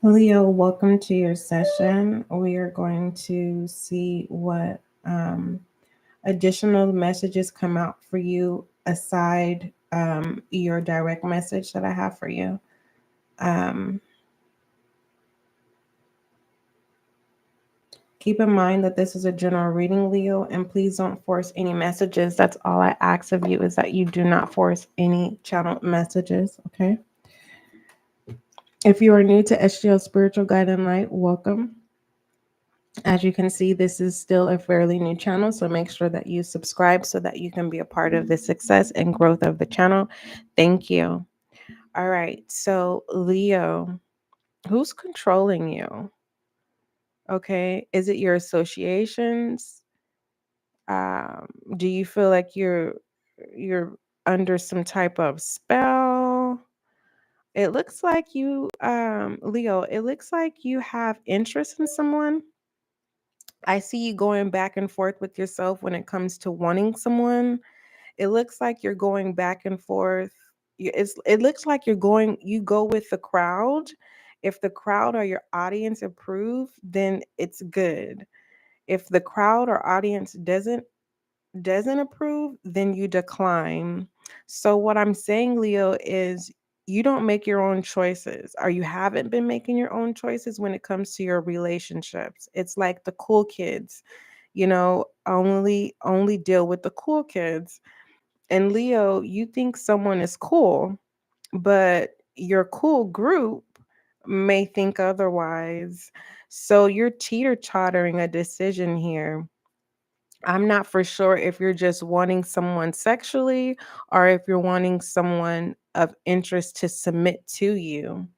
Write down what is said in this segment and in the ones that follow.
Leo, welcome to your session. We are going to see what additional messages come out for you aside your direct message that I have for you. Keep in mind that this is a general reading, Leo, and please don't force any messages. That's all I ask of you, is that you do not force any channel messages, okay? If you are new to SGL Spiritual Guiding Light, welcome. As you can see, this is still a fairly new channel, so make sure that you subscribe so that you can be a part of the success and growth of the channel. Thank you. All right, so Leo, who's controlling you? Okay, is it your associations? Do you feel like you're under some type of spell? It looks like you, Leo, it looks like you have interest in someone. I see you going back and forth with yourself when it comes to wanting someone. It looks like you're going back and forth. It looks like you go with the crowd. If the crowd or your audience approve, then it's good. If the crowd or audience doesn't approve, then you decline. So what I'm saying, Leo, is you don't make your own choices, or you haven't been making your own choices when it comes to your relationships. It's like the cool kids, only deal with the cool kids. And Leo, you think someone is cool, but your cool group may think otherwise. So you're teeter-tottering a decision here. I'm not for sure if you're just wanting someone sexually or if you're wanting someone of interest to submit to you.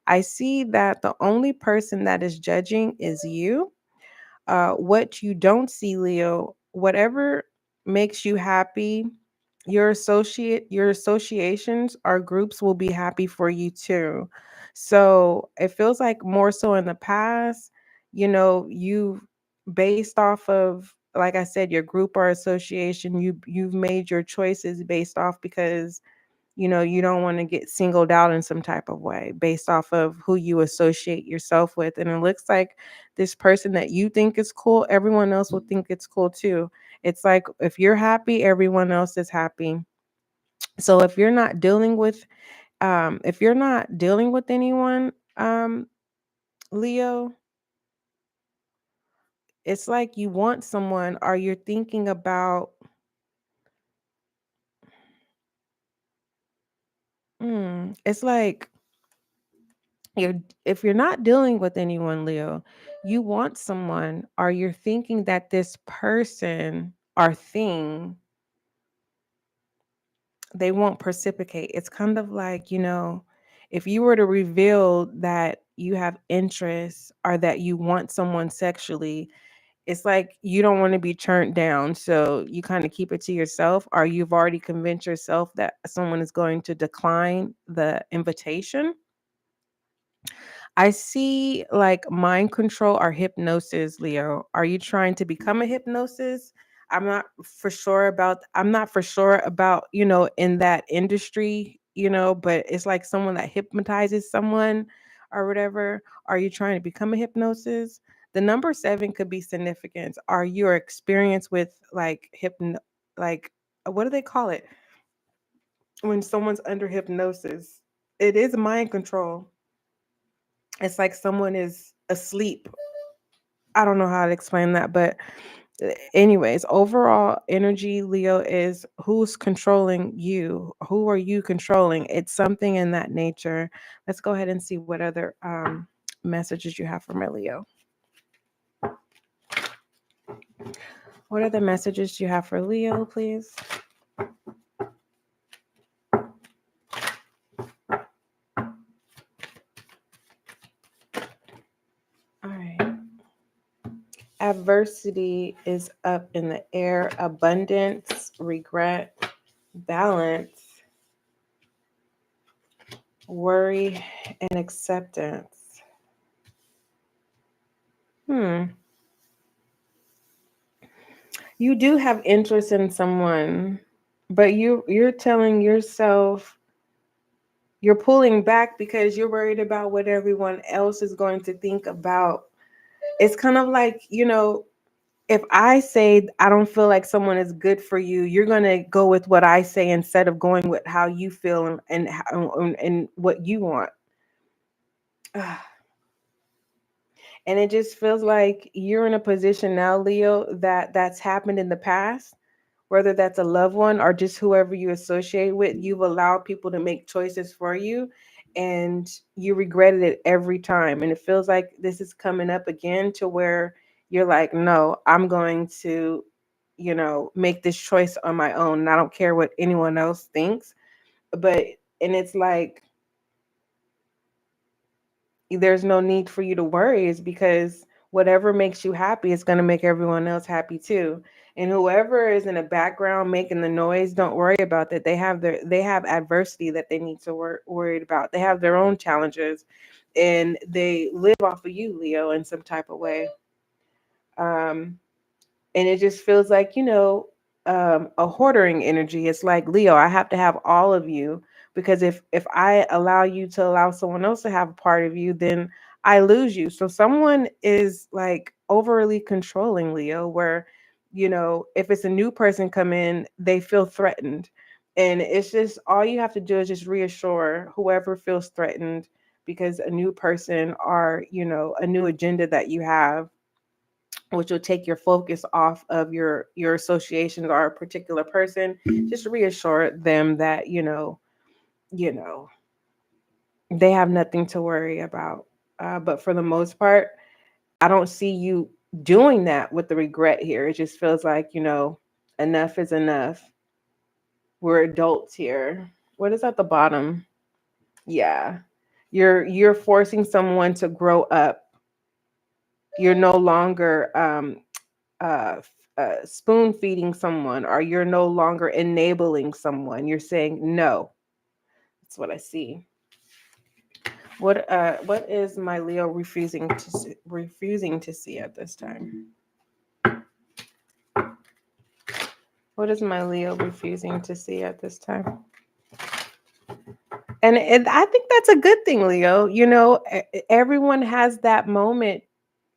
I see that the only person that is judging is you. What you don't see, Leo, whatever makes you happy, your associations or groups will be happy for you too. So it feels like more so in the past, you've based off of, like I said, your group or association, you've made your choices based off because you don't want to get singled out in some type of way based off of who you associate yourself with. And it looks like this person that you think is cool, everyone else will think it's cool too. It's like if you're happy, everyone else is happy. So if you're not dealing with anyone, Leo, it's like you want someone or you're thinking about it's like you're if you're not dealing with anyone, Leo, you want someone or you're thinking that this person or thing, they won't precipitate. It's kind of like, if you were to reveal that you have interest or that you want someone sexually, it's like you don't want to be turned down. So you kind of keep it to yourself, or you've already convinced yourself that someone is going to decline the invitation. I see like mind control or hypnosis, Leo. Are you trying to become a hypnosis? I'm not for sure about, in that industry, but it's like someone that hypnotizes someone or whatever. Are you trying to become a hypnosis? The number 7 could be significant. Are your experience with like what do they call it? When someone's under hypnosis, it is mind control. It's like someone is asleep. I don't know how to explain that, but anyways, overall energy, Leo, is who's controlling you? Who are you controlling? It's something in that nature. Let's go ahead and see what other messages you have for my Leo. What are the messages you have for Leo, please? All right. Adversity is up in the air. Abundance, regret, balance, worry, and acceptance. You do have interest in someone, but you're telling yourself You're pulling back because you're worried about what everyone else is going to think about. It's kind of like, if I say I don't feel like someone is good for you, you're going to go with what I say instead of going with how you feel and what you want. And it just feels like you're in a position now, Leo, that's happened in the past, whether that's a loved one or just whoever you associate with. You've allowed people to make choices for you and you regretted it every time. And it feels like this is coming up again to where you're like, no, I'm going to, make this choice on my own. And I don't care what anyone else thinks. And it's like, there's no need for you to worry, is because whatever makes you happy is going to make everyone else happy too. And whoever is in the background making the noise, don't worry about that. They have adversity that they need to worried about. They have their own challenges and they live off of you, Leo, in some type of way. um and it just feels like, a hoarding energy. It's like, Leo, I have to have all of you, because if I allow you to allow someone else to have a part of you, then I lose you. So someone is like overly controlling, Leo, where, if it's a new person come in, they feel threatened. And it's just, all you have to do is just reassure whoever feels threatened because a new person or, a new agenda that you have, which will take your focus off of your associations or a particular person. Just reassure them that, you know they have nothing to worry about. But for the most part, I don't see you doing that with the regret here. It just feels like, enough is enough. We're adults here. What is at the bottom? Yeah, you're forcing someone to grow up. You're no longer uh, spoon feeding someone, or you're no longer enabling someone. You're saying no. That's what I see. What is my Leo refusing to see at this time? What is my Leo refusing to see at this time? And I think that's a good thing, Leo. Everyone has that moment,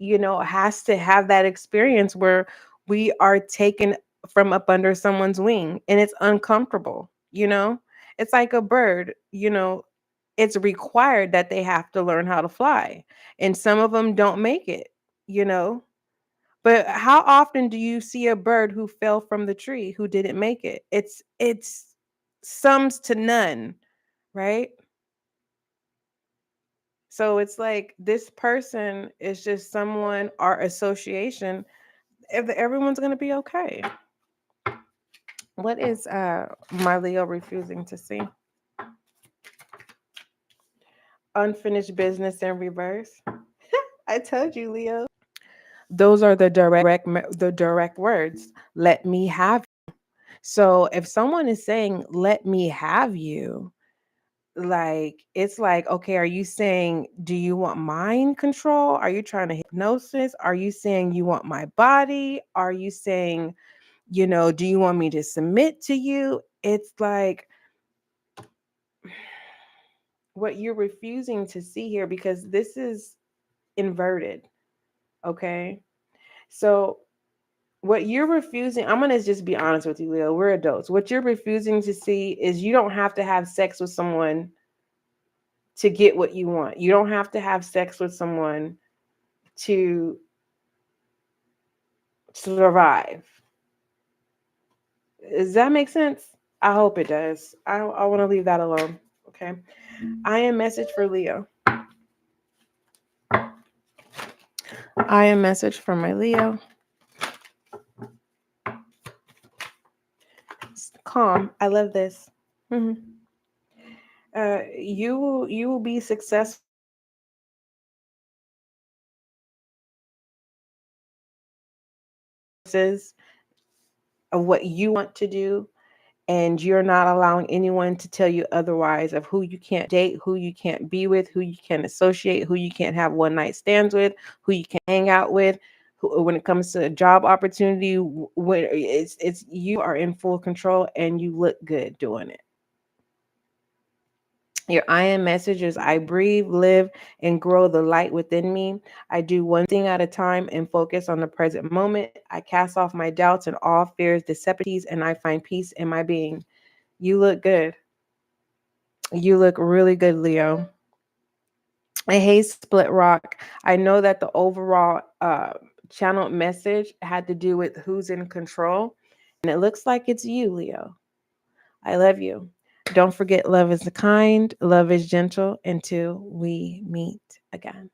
has to have that experience where we are taken from up under someone's wing and it's uncomfortable. It's like a bird, it's required that they have to learn how to fly. And some of them don't make it, you know. But how often do you see a bird who fell from the tree who didn't make it? It's sums to none, right? So it's like this person is just someone or association. Everyone's gonna be okay. What is my Leo refusing to see? Unfinished business in reverse. I told you, Leo. Those are the direct words. Let me have. So if someone is saying let me have you, like it's like, okay, are you saying, do you want mind control? Are you trying to hypnosis? Are you saying you want my body? Are you saying, do you want me to submit to you? It's like what you're refusing to see here, because this is inverted. Okay. So what you're refusing, I'm going to just be honest with you, Leo. We're adults. What you're refusing to see is you don't have to have sex with someone to get what you want. You don't have to have sex with someone to survive. Does that make sense? I hope it does. I want to leave that alone. Okay. I am message for Leo. I am message for my Leo. Calm. I love this. Mm-hmm. You will be successful of what you want to do, and you're not allowing anyone to tell you otherwise of who you can't date, who you can't be with, who you can't associate, who you can't have one night stands with, who you can hang out with. When it comes to a job opportunity, when it's you are in full control and you look good doing it. Your I am message is I breathe, live, and grow the light within me. I do one thing at a time and focus on the present moment. I cast off my doubts and all fears, deceptiveness, and I find peace in my being. You look good. You look really good, Leo. And hey, Split Rock. I know that the overall channel message had to do with who's in control, and it looks like it's you, Leo. I love you. Don't forget, love is kind, love is gentle until we meet again.